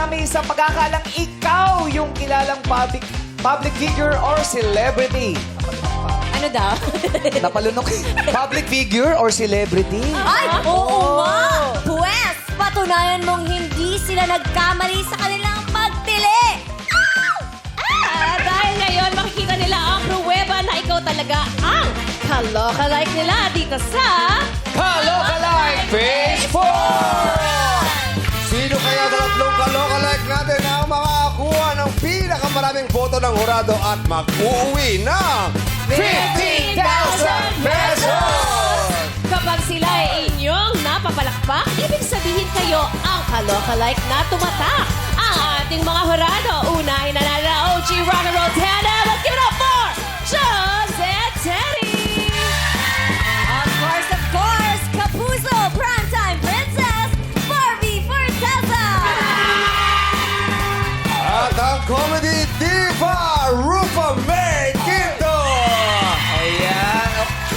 namin sa pagkakalang ikaw yung kilalang public figure or celebrity. Ano daw? Napalunok. Public figure or celebrity? Ay, oo nga! Pwes, patunayan mong hindi sila nagkamali sa kanilang pagpili! Dahil ngayon, makikita nila ang pruweba na ikaw talaga ang kaloka-like nila dito sa... Kaloka-like Page 4! Sino kaya sa tatlong kaloka-like natin ang makakakuha ng pinakamaraming boto ng hurado at mag-uwi ng 50,000 pesos! Kapag sila ay inyong napapalakpak, ibig sabihin kayo ang kaloka-like na tumatak. Ang ating mga hurado, unahin na natin ang OG Rock and Roll Tandem. Let's give it up for Jose Teddy! Of course, Kapuso, Primetime Princess, Barbie Forteza! At ang comedy diva, Rupa May Quinto! Ayan.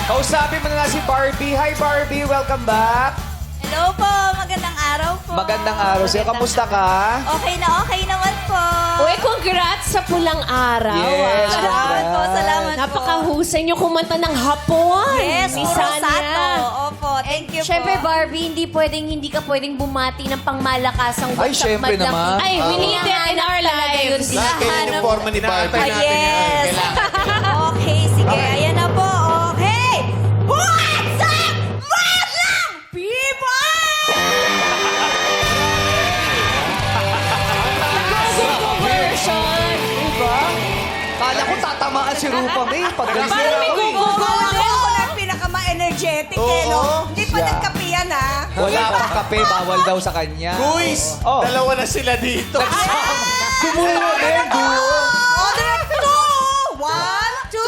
Kausapin mo na si Barbie. Hi, Barbie. Welcome back. Hello po, magandang araw po. Magandang araw sa'yo. Kamusta ka? Okay naman po. Uy, congrats sa pulang araw. Yes, Salamat po, salamat po. Napakahusay niyo kumanta ng hapon. Yes, Ni puro Sanya. sato. Opo, thank you Siyempre, po. Barbie, hindi ka pwedeng bumati ng pangmalakasang Ay, WhatsApp syempre madlang naman. Ay, we need it in our lives. Lahat kayo yung forma ni Barbie. Ah, yes. Okay, sige. Ayan na po. Okay. What's up, madlang people? Version. Diba? Kala ko tatamaan si Rupa May. Paggaling Parang may ako eh. gugulo. Ako na pinaka-energetic eh, no? Hindi pa Siya. nagkapiyan, ha? Wala pang kape. Bawal daw sa kanya. Guys, Oh. dalawa na sila dito. Kumuha din. Duo. Order 2! 1, 2!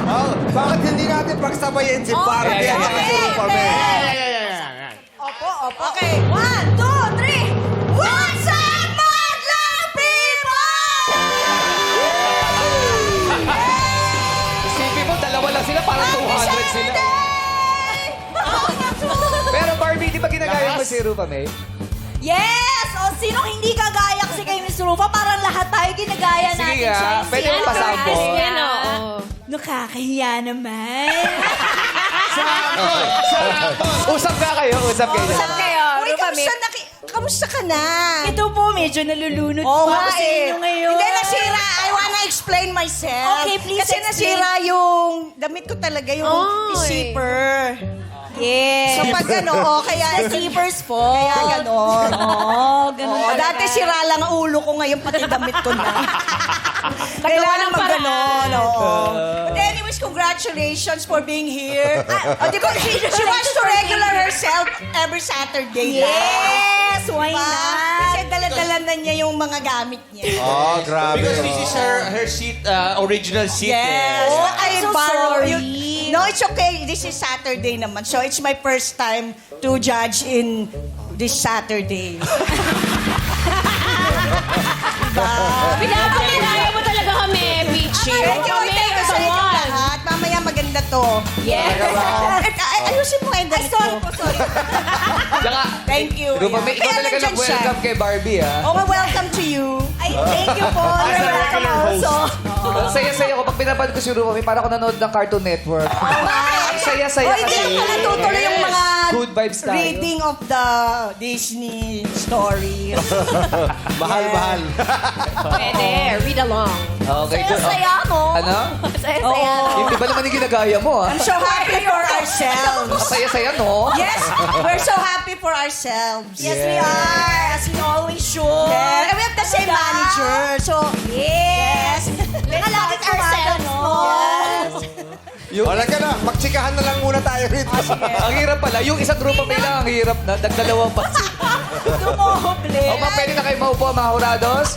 Oh, bakit hindi natin pagsabayin si Barbie yeah, at si Rupa May? Opo. Okay. 1, 2, 3! What's up, madlang people? Isipin mo, dalawa lang sila. Parang 200 sila. Pero Barbie, di ba ginagaya mo si Rupa May? Yes! O sinong hindi kagaya kasi kay Miss Rufa? Parang lahat tayo ginagaya Sige natin nga. siya. Pwede mo pasample. Yan, oo. Nakakahiya naman. Usap ka kayo. Usap kayo. Usap kayo. Uy, Rufa, kamusta ka na? Ito po, medyo nalulunod Oo po nga ako sa eh. inyo ngayon. Hindi, nasira. I wanna explain myself. Okay, please Kasi explain. nasira yung damit ko talaga, yung zipper. Yes. So pag ano, kaya Zippers po. Kaya ganon. ganun Oo, talaga. dati sira lang ang ulo ko, ngayon pati damit ko na. Kailangan ng mag paraan. ganon, oo. But anyways, congratulations for being here. Di ba, she wants to regular herself every Saturday. Yes, why Diba? not? Kasi dala-dala na niya yung mga gamit niya. Oh, grabe. Because this is her seat, original seat. Yes. Eh. But I I'm so borrow sorry. No, it's okay. This is Saturday naman. So it's my first time to judge in this Saturday. Pinapakilala mo talaga kami, Peachy. Thank you, thank you sa inyong lahat. Mamaya maganda to. Yes. Ayusin mo kayo dali. Sorry po, sorry. Tsaka, Thank you. Rupa May, ikaw Kaya talaga nandyan siya. nag-welcome kay Barbie, ha? Oh, welcome to you. Ay, thank you po. As a regular host. Ang saya-saya ko. Pag pinapanood ko si Rupa May, parang ako nanood ng Cartoon Network. Ang saya-saya Oh, hindi kasi. lang pala tutuloy yung mga Good vibes tayo. reading of the Disney stories. Mahal. Pwede, read along. Okay. Saya-saya mo. Ano? Saya-saya. Yung iba naman yung ginagaya mo, ha? I'm so happy for ourselves. Ang saya-saya, no? Yes, we're so happy for ourselves. Yes, we are. As we always should. Yeah. And we have the same manager. So, yes. Nakalapit ourselves mo. Yung, Wala ka na. Magtsikahan na lang muna tayo rito. ang hirap pala. Yung isang Rupa May lang, ang hirap na. Nagdalawang pa. Dumoble. O, pwede na kayo maupo, mga hurados?